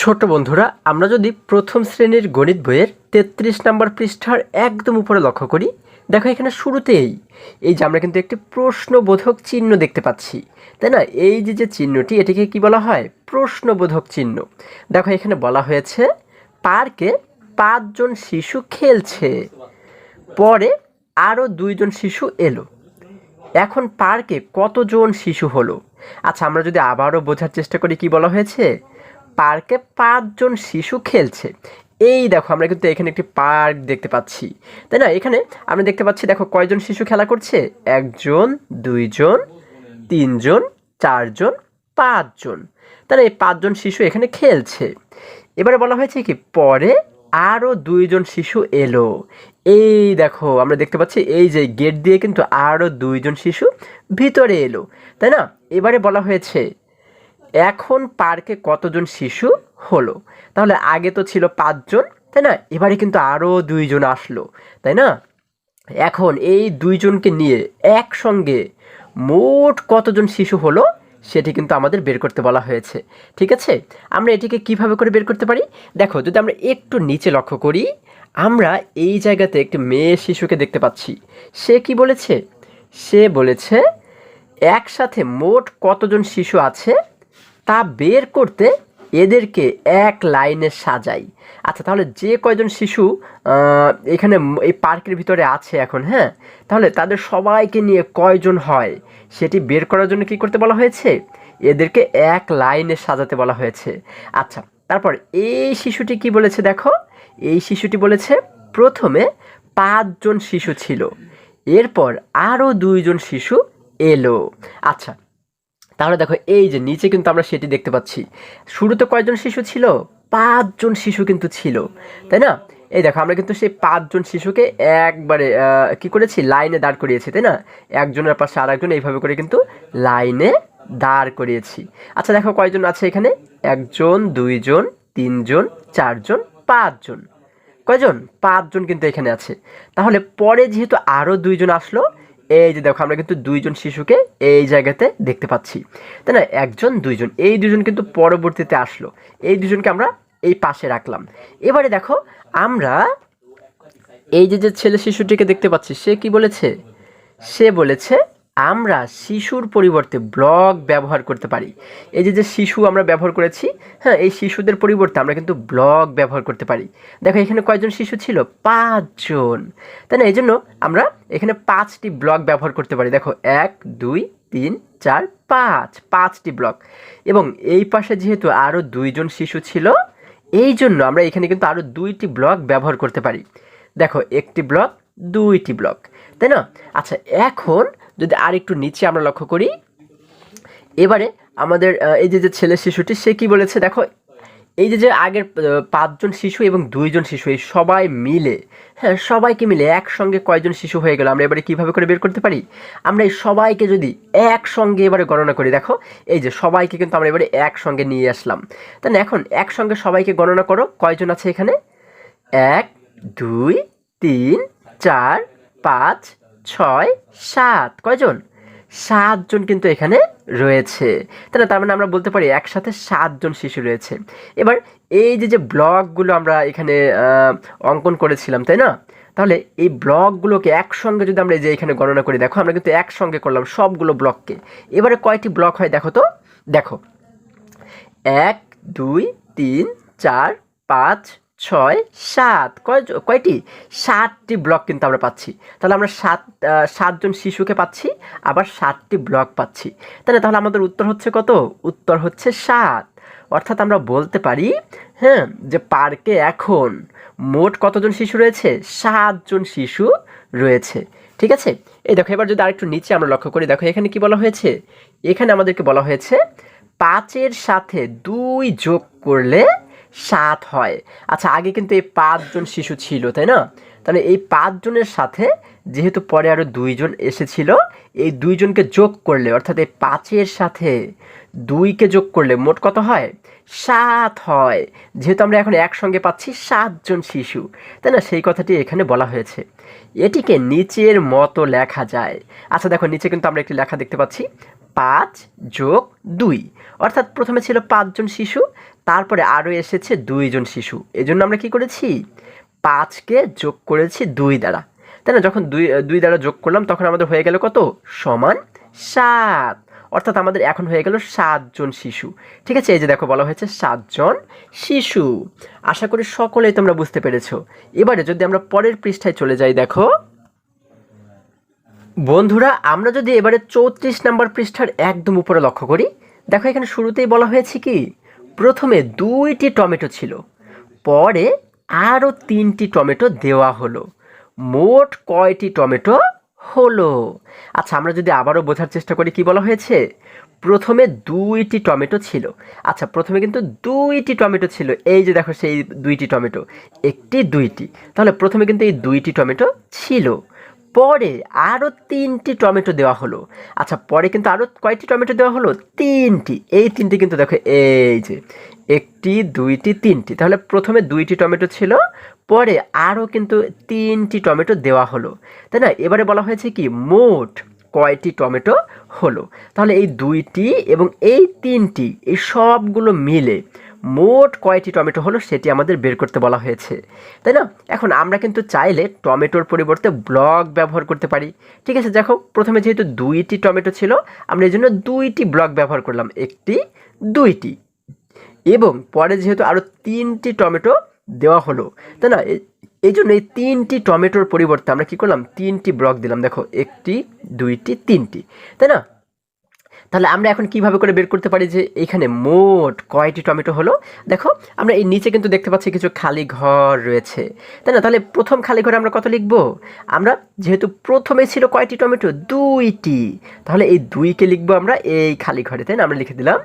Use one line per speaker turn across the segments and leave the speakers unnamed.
ছোট বন্ধুরা, আমরা যদি প্রথম শ্রেণীর গণিত বইয়ের 33 নম্বর পৃষ্ঠার একদম উপরে লক্ষ্য করি, দেখো এখানে শুরুতেই এই যে আমরা কিন্তু একটি প্রশ্নবোধক চিহ্ন দেখতে পাচ্ছি, তাই না? এই যে চিহ্নটি, এটিকে কি বলা হয়? প্রশ্নবোধক চিহ্ন। দেখো এখানে বলা হয়েছে পার্কে 5 জন শিশু খেলছে, পরে আরও 2 জন শিশু এলো। এখন পার্কে কতজন শিশু হলো? আচ্ছা, আমরা যদি আবারও বোঝার চেষ্টা করি, কি বলা হয়েছে? পার্কে 5 জন শিশু খেলছে। এই দেখো আমরা কিন্তু এখানে একটি পার্ক দেখতে পাচ্ছি, তাই না? এখানে আমরা দেখতে পাচ্ছি, দেখো কয়জন শিশু খেলা করছে? 1 জন, 2 জন, 3 জন, 4 জন, 5 জন। তাহলে এই 5 জন শিশু এখানে খেলছে। এবারে বলা হয়েছে কি, পরে আরও 2 জন শিশু এলো। এই দেখো আমরা দেখতে পাচ্ছি এই যে গেট দিয়ে কিন্তু আরও 2 জন শিশু ভিতরে এলো, তাই না? এবারে বলা হয়েছে এখন পার্কে কতজন শিশু হলো? তাহলে আগে তো ছিল 5 জন, তাই না? এবারে কিন্তু আরও 2 জন আসলো, তাই না? এখন এই 2 জনকে নিয়ে একসঙ্গে মোট কতজন শিশু হলো সেটি কিন্তু আমাদের বের করতে বলা হয়েছে। ঠিক আছে, আমরা এটিকে কিভাবে করে বের করতে পারি? দেখো, যদি আমরা একটু নিচে লক্ষ্য করি, আমরা এই জায়গাতে একটি মেয়ে শিশুকে দেখতে পাচ্ছি। সে কি বলেছে? সে বলেছে একসাথে মোট কতজন শিশু আছে তা বের করতে এদেরকে এক লাইনে সাজাই। আচ্ছা, তাহলে যে কয়জন শিশু এখানে এই পার্কের ভিতরে আছে এখন, হ্যাঁ, তাহলে তাদের সবাইকে নিয়ে কয়জন হয় সেটি বের করার জন্য কি করতে বলা হয়েছে? এদেরকে এক লাইনে সাজাতে বলা হয়েছে। আচ্ছা, তারপর এই শিশুটি কি বলেছে? দেখো, এই শিশুটি বলেছে প্রথমে 5 জন শিশু ছিল, এরপর আরও 2 জন শিশু এলো। আচ্ছা, তাহলে দেখো এই যে নিচে কিন্তু আমরা সেটি দেখতে পাচ্ছি। শুরুতে কয়জন শিশু ছিল? 5 জন শিশু কিন্তু ছিল, তাই না? এই দেখো আমরা কিন্তু সেই 5 জন শিশুকে একবারে কি করেছি? লাইনে দাঁড় করিয়েছি, তাই না? একজনের পাশে আর একজন, এইভাবে করে কিন্তু লাইনে দাঁড় করিয়েছি। আচ্ছা, দেখো কয়জন আছে এখানে? 1 জন, 2 জন, 3 জন, 4 জন, 5 জন। কয়জন? 5 জন কিন্তু এখানে আছে। তাহলে পরে যেহেতু আরও 2 জন আসলো, এই যে দেখো আমরা কিন্তু 2 জন শিশুকে এই জায়গাতে দেখতে পাচ্ছি, তাই না? 1 জন, 2 জন, এই 2 জন কিন্তু পরবর্তীতে আসলো। এই 2 জনকে আমরা এই পাশে রাখলাম। এবারে দেখো আমরা এই যে ছেলে শিশুটিকে দেখতে পাচ্ছি, সে কি বলেছে? সে বলেছে আমরা শিশুর পরিবর্তে ব্লক ব্যবহার করতে পারি। এই যে শিশু আমরা ব্যবহার করেছি, হ্যাঁ, এই শিশুদের পরিবর্তে আমরা কিন্তু ব্লক ব্যবহার করতে পারি। দেখো এখানে কয়জন শিশু ছিল? 5 জন, তাই না? এই জন্য আমরা এখানে 5টি ব্লক ব্যবহার করতে পারি। দেখো 1, 2, 3, 4, 5, 5টি ব্লক। এবং এই পাশে যেহেতু আরও 2 জন শিশু ছিল, এই জন্য আমরা এখানে কিন্তু আরও 2টি ব্লক ব্যবহার করতে পারি। দেখো 1টি ব্লক, 2টি ব্লক, তাই না? আচ্ছা, এখন যদি আর একটু নিচে আমরা লক্ষ্য করি, এবারে আমাদের এই যে ছেলে শিশুটি, সে কি বলেছে? দেখো এই যে আগের 5 জন শিশু এবং 2 জন শিশু, এই সবাই মিলে, হ্যাঁ, সবাইকে মিলে একসঙ্গে কয়জন শিশু হয়ে গেল আমরা এবারে কিভাবে করে বের করতে পারি? আমরা এই সবাইকে যদি একসঙ্গে এবারে গণনা করি, দেখো এই যে সবাইকে কিন্তু আমরা এবারে একসঙ্গে নিয়ে আসলাম, তাই না? এখন একসঙ্গে সবাইকে গণনা করো, কয়জন আছে এখানে? 1, 2, 3, 4, 5, 6, 7। কয়জন? 7 জন কিন্তু এখানে রয়েছে, তাই না? তার মানে আমরা বলতে পারি একসাথে 7 জন শিশু রয়েছে। এবার এই যে ব্লকগুলো আমরা এখানে অঙ্কন করেছিলাম, তাই না? তাহলে এই ব্লকগুলোকে একসঙ্গে যদি আমরা এই যে এখানে গণনা করি, দেখো আমরা কিন্তু একসঙ্গে করলাম সবগুলো ব্লককে। এবারে কয়টি ব্লক হয় দেখো তো? দেখো 1, 2, 3, 4, 5, 6, 7। কয়টি? 7টি ব্লক কিন্তু আমরা পাচ্ছি। তাহলে আমরা 7 জন শিশুকে পাচ্ছি, আবার 7টি ব্লক পাচ্ছি, তাই না? তাহলে আমাদের উত্তর হচ্ছে কত? উত্তর হচ্ছে 7। অর্থাৎ আমরা বলতে পারি, হ্যাঁ, যে পার্কে এখন মোট কতজন শিশু রয়েছে? 7 জন শিশু রয়েছে। ঠিক আছে, এই দেখো এবার যদি আরেকটু নিচে আমরা লক্ষ্য করি, দেখো এখানে কি বলা হয়েছে? এখানে আমাদেরকে বলা হয়েছে 5-এর সাথে 2 যোগ করলে 7 হয়। আচ্ছা, আগে কিন্তু এই 5 জন শিশু ছিল, তাই না? তাহলে এই 5 জনের সাথে যেহেতু পরে আরও 2 জন এসেছিল, এই 2 জনকে যোগ করলে, অর্থাৎ এই 5-এর সাথে 2কে যোগ করলে মোট কত হয়? 7 হয়। যেহেতু আমরা এখন একসঙ্গে পাচ্ছি 7 জন শিশু, তাই না? সেই কথাটি এখানে বলা হয়েছে। এটিকে নিচের মতো লেখা যায়। আচ্ছা দেখো নিচে কিন্তু আমরা একটি লেখা দেখতে পাচ্ছি, 5 যোগ 2, অর্থাৎ প্রথমে ছিল 5 জন শিশু, তারপরে আরও এসেছে 2 জন শিশু। এজন্য আমরা কি করেছি, 5কে যোগ করেছি 2 দ্বারা, তাই না? যখন 2 দ্বারা যোগ করলাম তখন আমাদের হয়ে গেল কত, সমান 7, অর্থাৎ আমাদের এখন হয়ে গেল 7 জন শিশু। ঠিক আছে, এই যে দেখো বলা হয়েছে 7 জন শিশু। আশা করি সকলেই তোমরা বুঝতে পেরেছো। এবারে যদি আমরা পরের পৃষ্ঠায় চলে যাই, দেখো বন্ধুরা, আমরা যদি এবারে 34 নম্বর পৃষ্ঠার একদম উপরে লক্ষ্য করি, দেখো এখানে শুরুতেই বলা হয়েছে কি, প্রথমে 2টি টমেটো ছিল, পরে আরও 3টি টমেটো দেওয়া হলো, মোট কয়টি টমেটো হলো? আচ্ছা, আমরা যদি আবারও বোঝার চেষ্টা করি, কি বলা হয়েছে, প্রথমে 2টি টমেটো ছিল। আচ্ছা, প্রথমে কিন্তু 2টি টমেটো ছিল, এই যে দেখো সেই 2টি টমেটো, একটি 2টি, তাহলে প্রথমে কিন্তু এই 2টি টমেটো ছিল, পরে আরও 3টি টমেটো দেওয়া হলো। আচ্ছা, পরে কিন্তু আরও কয়টি টমেটো দেওয়া হলো, 3টি। এই 3টি কিন্তু দেখো এই যে 1টি 2টি 3টি, তাহলে প্রথমে 2টি টমেটো ছিল, পরে আরও কিন্তু 3টি টমেটো দেওয়া হলো, তাই না? এবারে বলা হয়েছে কি, মোট কয়টি টমেটো হলো? তাহলে এই 2টি এবং এই 3টি, এই সবগুলো মিলে মোট কয়টি টমেটো হলো সেটি আমাদের বের করতে বলা হয়েছে, তাই না? এখন আমরা কিন্তু চাইলে টমেটোর পরিবর্তে ব্লক ব্যবহার করতে পারি। ঠিক আছে, দেখো প্রথমে যেহেতু 2টি টমেটো ছিল, আমরা এই জন্য 2টি ব্লক ব্যবহার করলাম, 1টি 2টি, এবং পরে যেহেতু আরও 3টি টমেটো দেওয়া হলো, তাই না? এই জন্য এই 3টি টমেটোর পরিবর্তে আমরা কী করলাম, 3টি ব্লক দিলাম, দেখো 1টি 2টি 3টি, তাই না? তাহলে আমরা এখন কিভাবে করে বের করতে পারি যে এখানে মোট কয়টি টমেটো হলো? দেখো আমরা এই নিচে কিন্তু দেখতে পাচ্ছি কিছু খালি ঘর রয়েছে, তাই না? তাহলে প্রথম খালি ঘরে আমরা কত লিখব? আমরা যেহেতু প্রথমে ছিল কয়টি টমেটো, 2টি, তাহলে এই 2কে লিখবো আমরা এই খালি ঘরে, তাই না? আমরা লিখে দিলাম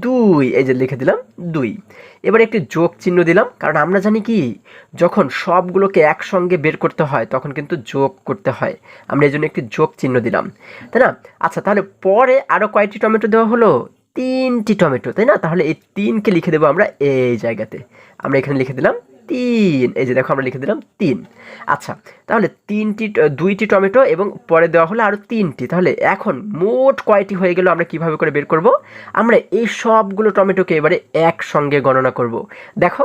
2, এই যে লিখে দিলাম 2। এবার একটি যোগ চিহ্ন দিলাম, কারণ আমরা জানি কি, যখন সবগুলোকে একসঙ্গে বের করতে হয় তখন কিন্তু যোগ করতে হয়, আমরা এই জন্য একটি যোগ চিহ্ন দিলাম, তাই না? আচ্ছা, তাহলে পরে আরও কয়টি টমেটো দেওয়া হলো, 3টি টমেটো, তাই না? তাহলে এই 3কে লিখে দেবো আমরা এই জায়গাতে, আমরা এখানে লিখে দিলাম 3, এই যে দেখো আমরা লিখে দিলাম 3। আচ্ছা, তাহলে 2টি টমেটো এবং পরে দেওয়া হলো আরও 3টি, তাহলে এখন মোট কয়টি হয়ে গেল আমরা কিভাবে করে বের করব? আমরা এই সবগুলো টমেটোকে এবারে একসঙ্গে গণনা করব। দেখো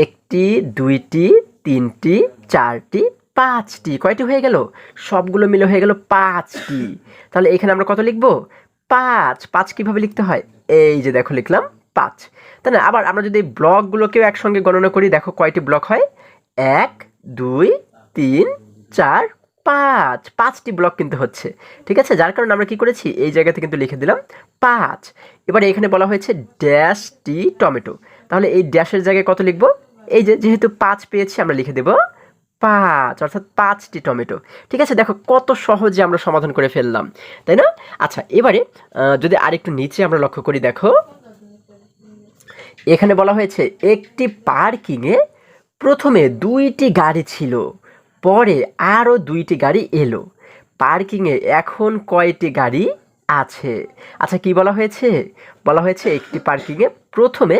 1টি 2টি 3টি 4টি 5টি, কয়টি হয়ে গেল? সবগুলো মিলে হয়ে গেল 5টি। তাহলে এখানে আমরা কত লিখব? 5। 5 কীভাবে লিখতে হয়? এই যে দেখো লিখলাম 5, তাই না? আবার আমরা যদি এই ব্লকগুলোকেও একসঙ্গে গণনা করি, দেখো কয়টি ব্লক হয়, 1 2 3 4 5, 5টি ব্লক কিন্তু হচ্ছে। ঠিক আছে, যার কারণে আমরা কি করেছি, এই জায়গাতে কিন্তু লিখে দিলাম 5। এবারে এখানে বলা হয়েছে ড্যাশটি টমেটো, তাহলে এই ড্যাশের জায়গায় কত লিখব? এই যে যেহেতু 5 পেয়েছি আমরা লিখে দেব 5, অর্থাৎ 5টি টমেটো। ঠিক আছে, দেখো কত সহজে আমরা সমাধান করে ফেললাম, তাই না? আচ্ছা, এবারে যদি আরেকটু নিচে আমরা লক্ষ্য করি, দেখো এখানে বলা হয়েছে একটি পার্কিংয়ে প্রথমে 2টি গাড়ি ছিল, পরে আরও 2টি গাড়ি এলো, পার্কিংয়ে এখন কয়টি গাড়ি আছে? আচ্ছা, কি বলা হয়েছে? বলা হয়েছে একটি পার্কিংয়ে প্রথমে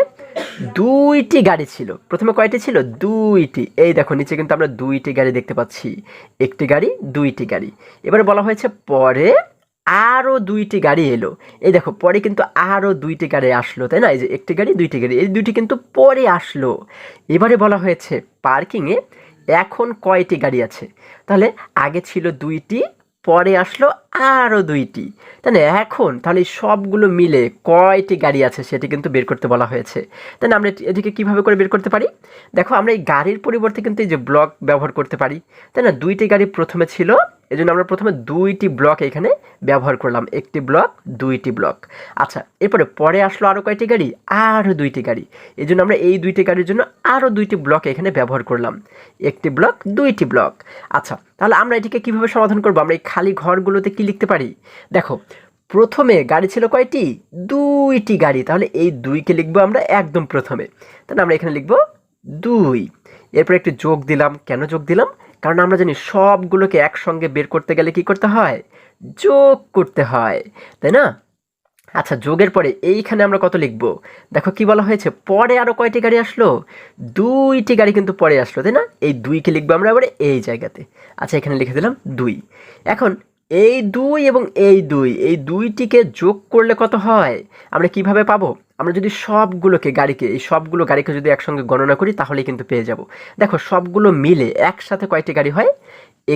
2টি গাড়ি ছিল, প্রথমে কয়টি ছিল? 2টি, এই দেখো নিচে কিন্তু আমরা 2টি গাড়ি দেখতে পাচ্ছি, একটি গাড়ি 2টি গাড়ি। এবারে বলা হয়েছে পরে আরও 2টি গাড়ি এলো, এই দেখো পরে কিন্তু আরও 2টি গাড়ি আসলো, তাই না? এই যে একটি গাড়ি 2টি গাড়ি, এই 2টি কিন্তু পরে আসলো। এবারে বলা হয়েছে পার্কিংয়ে এখন কয়টি গাড়ি আছে? তাহলে আগে ছিল 2টি, পরে আসলো আরও 2টি, তাই না? এখন তাহলে সবগুলো মিলে কয়টি গাড়ি আছে সেটি কিন্তু বের করতে বলা হয়েছে, তাই না? আমরা এটিকে কীভাবে করে বের করতে পারি? দেখো আমরা এই গাড়ির পরিবর্তে কিন্তু এই যে ব্লক ব্যবহার করতে পারি, তাই না? 2টি গাড়ি প্রথমে ছিল, এজন্য আমরা প্রথমে 2টি ব্লক এখানে ব্যবহার করলাম, একটি ব্লক 2টি ব্লক। আচ্ছা, এরপরে পরে আসলো আরও কয়টি গাড়ি? আরও 2টি গাড়ি, এই জন্য আমরা এই 2টি গাড়ির জন্য আরও 2টি ব্লক এখানে ব্যবহার করলাম, একটি ব্লক 2টি ব্লক। আচ্ছা, তাহলে আমরা এটিকে কীভাবে সমাধান করবো? আমরা এই খালি ঘরগুলোতে কি লিখতে পারি? দেখো প্রথমে গাড়ি ছিল কয়টি? 2টি গাড়ি, তাহলে এই 2কে লিখবো আমরা একদম প্রথমে, তাহলে আমরা এখানে লিখবো 2। এরপর একটি যোগ দিলাম, কেন যোগ দিলাম? কারণ আমরা জানি সবগুলোকে একসঙ্গে বের করতে গেলে কি করতে হয়? যোগ করতে হয়, তাই না? আচ্ছা, যোগের পরে এইখানে আমরা কত লিখব? দেখো কি বলা হয়েছে, পরে আরও কয়টি গাড়ি আসলো? 2টি গাড়ি কিন্তু পরে আসলো, তাই না? এই 2কে লিখবো আমরা এবারে এই জায়গাতে। আচ্ছা, এখানে লিখে দিলাম 2। এখন এই 2 এবং এই 2, এই দুইটিকে যোগ করলে কত হয় আমরা কিভাবে পাবো? আমরা যদি এই সবগুলো গাড়িকে যদি একসঙ্গে গণনা করি তাহলেই কিন্তু পেয়ে যাব। দেখো সবগুলো মিলে একসাথে কয়টি গাড়ি হয়?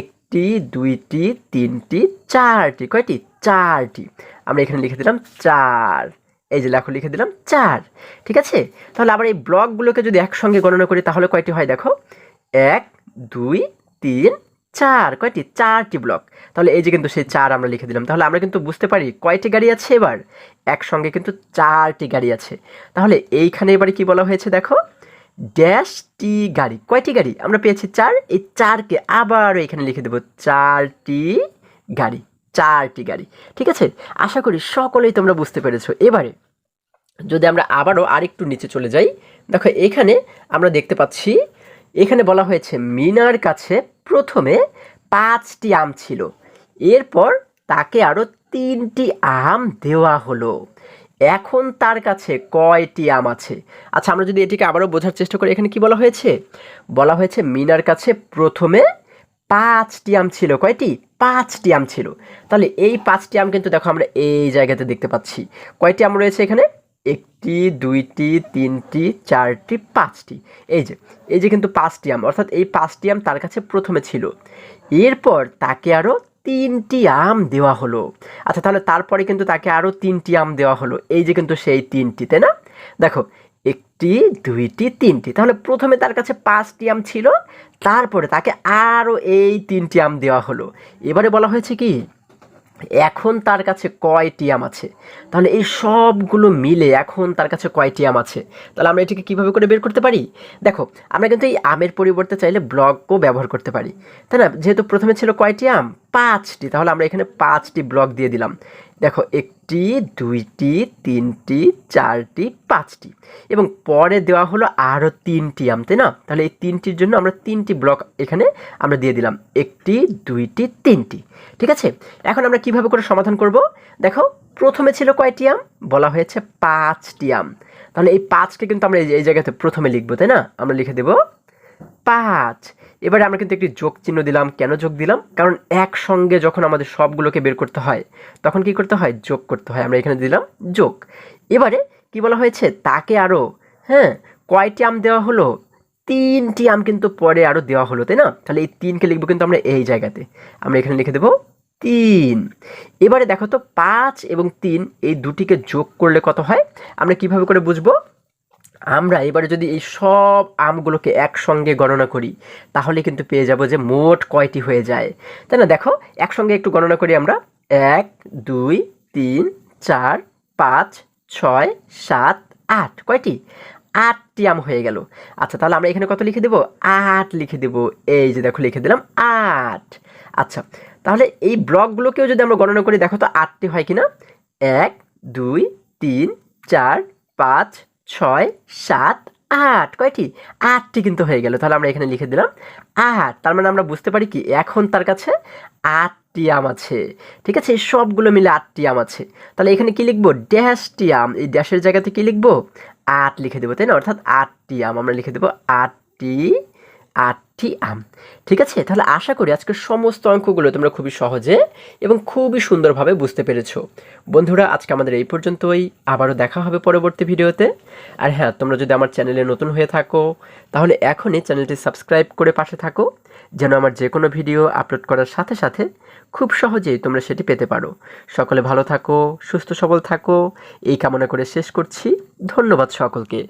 1টি 2টি 3টি 4টি। কয়টি? 4টি। আমরা এখানে লিখে দিলাম 4। এই যে লেখো লিখে দিলাম 4। ঠিক আছে, তাহলে আবার এই ব্লকগুলোকে যদি একসঙ্গে গণনা করি তাহলে কয়টি হয় দেখো? 1 2 3 4। কয়টি? 4টি ব্লক। তাহলে এই যে কিন্তু সেই 4 আমরা লিখে দিলাম। তাহলে আমরা কিন্তু বুঝতে পারি কয়টি গাড়ি আছে এবার? একসঙ্গে কিন্তু 4টি গাড়ি আছে। তাহলে এইখানে এবারে কি বলা হয়েছে দেখো? ড্যাশটি গাড়ি। কয়টি গাড়ি? আমরা পেয়েছি 4। এই 4কে আবারও এখানে লিখে দেব 4টি গাড়ি। 4টি গাড়ি। ঠিক আছে, আশা করি সকলেই তোমরা বুঝতে পেরেছো। এবারে যদি আমরা আবারও আরেকটু নিচে চলে যাই, দেখো এখানে আমরা দেখতে পাচ্ছি এখানে বলা হয়েছে মিনার কাছে প্রথমে 5টি আম ছিল, এরপর তাকে আরও 3টি আম দেওয়া হলো, এখন তার কাছে কয়টি আম আছে? আচ্ছা, আমরা যদি এটিকে আবারও বোঝার চেষ্টা করি, এখানে কি বলা হয়েছে? বলা হয়েছে মিনার কাছে প্রথমে 5টি আম ছিল। কয়টি? 5টি আম ছিল। তাহলে এই 5টি আম কিন্তু দেখো আমরা এই জায়গাতে দেখতে পাচ্ছি। কয়টি আম রয়েছে এখানে? 1টি 2টি 3টি 4টি 5টি। এই যে কিন্তু 5টি আম, অর্থাৎ এই 5টি আম তার কাছে প্রথমে ছিল, এরপর তাকে আরও 3টি আম দেওয়া হলো। আচ্ছা, তাহলে তারপরে কিন্তু তাকে আরও 3টি আম দেওয়া হলো। এই যে কিন্তু সেই 3টি, তাই না? দেখো 1টি 2টি 3টি, তাহলে প্রথমে তার কাছে 5টি আম ছিল, তারপরে তাকে আরও এই 3টি আম দেওয়া হলো। এবারে বলা হয়েছে কি এখন তার কাছে কয়টি আম আছে? তাহলে এই সবগুলো মিলে এখন তার কাছে কয়টি আম আছে? তাহলে আমরা এটিকে কীভাবে করে বের করতে পারি? দেখো আমরা কিন্তু এই আমের পরিবর্তে চাইলে ব্লকও ব্যবহার করতে পারি, তাই না? যেহেতু প্রথমে ছিল কয়টি আম? 5টি, তাহলে আমরা এখানে 5টি ব্লক দিয়ে দিলাম। দেখো 1টি 2টি 3টি 4টি 5টি, এবং পরে দেওয়া হলো আরও 3টি আম, তাই না? তাহলে এই 3টির জন্য আমরা 3টি ব্লক এখানে আমরা দিয়ে দিলাম, 1টি 2টি 3টি। ঠিক আছে, এখন আমরা কিভাবে করে সমাধান করব? দেখো প্রথমে ছিল কয়টি আম? বলা হয়েছে 5টি আম। তাহলে এই 5কে কিন্তু আমরা এই জায়গাতে প্রথমে লিখবো, তাই না? আমরা লিখে দেব 5। এবারে আমরা কিন্তু একটি যোগ চিহ্ন দিলাম। কেন যোগ দিলাম? কারণ একসঙ্গে যখন আমাদের সবগুলোকে বের করতে হয় তখন কি করতে হয়? যোগ করতে হয়। আমরা এখানে দিলাম যোগ। এবারে কি বলা হয়েছে? তাকে আরও কয়টি আম দেওয়া হলো? 3টি আম কিন্তু পরে আরও দেওয়া হলো, তাই না? তাহলে এই 3কে লিখবো কিন্তু আমরা এই জায়গাতে। আমরা এখানে লিখে দেবো 3। এবারে দেখো তো 5 এবং 3 এই দুটিকে যোগ করলে কত হয়? আমরা কিভাবে করে বুঝবো? আমরা এবারে যদি এই সব আমগুলোকে একসঙ্গে গণনা করি তাহলে কিন্তু পেয়ে যাব যে মোট কয়টি হয়ে যায়, তাই না? দেখো একসঙ্গে একটু গণনা করি আমরা। 1 2 3 4 5 6 7 8। কয়টি? 8টি আম হয়ে গেল। আচ্ছা, তাহলে আমরা এখানে কত লিখে দেব? 8 লিখে দেব। এই যে দেখো লিখে দিলাম 8। আচ্ছা, তাহলে এই ব্লকগুলোকেও যদি আমরা গণনা করি দেখো তো 8টি হয় কিনা? 1 2 3 4 5 6 7 8। কয়টি? 8টি কিন্তু হয়ে গেল। তাহলে আমরা এখানে লিখে দিলাম 8। তার মানে আমরা বুঝতে পারি কি এখন তার কাছে 8টি আম আছে। ঠিক আছে, এই সবগুলো মিলে 8টি আম আছে। তাহলে এখানে কি লিখবো? ড্যাশটি আম। এই ড্যাশের জায়গাতে কি লিখবো? 8 লিখে দেবো, তাই না? অর্থাৎ 8টি আম। আমরা লিখে দেবো 8টি আম। ঠিক আছে, তাহলে আশা করি আজকের সমস্ত অঙ্কগুলো তোমরা খুবই সহজে এবং খুবই সুন্দরভাবে বুঝতে পেরেছো। বন্ধুরা, আজকে আমাদের এই পর্যন্তই। আবারও দেখা হবে পরবর্তী ভিডিওতে। আর হ্যাঁ, তোমরা যদি আমার চ্যানেলে নতুন হয়ে থাকো তাহলে এখনই চ্যানেলটি সাবস্ক্রাইব করে পাশে থাকো, যেন আমার যে কোনো ভিডিও আপলোড করার সাথে সাথে খুব সহজেই তোমরা সেটি পেতে পারো। সকলে ভালো থাকো, সুস্থ সবল থাকো, এই কামনা করে শেষ করছি। ধন্যবাদ সকলকে।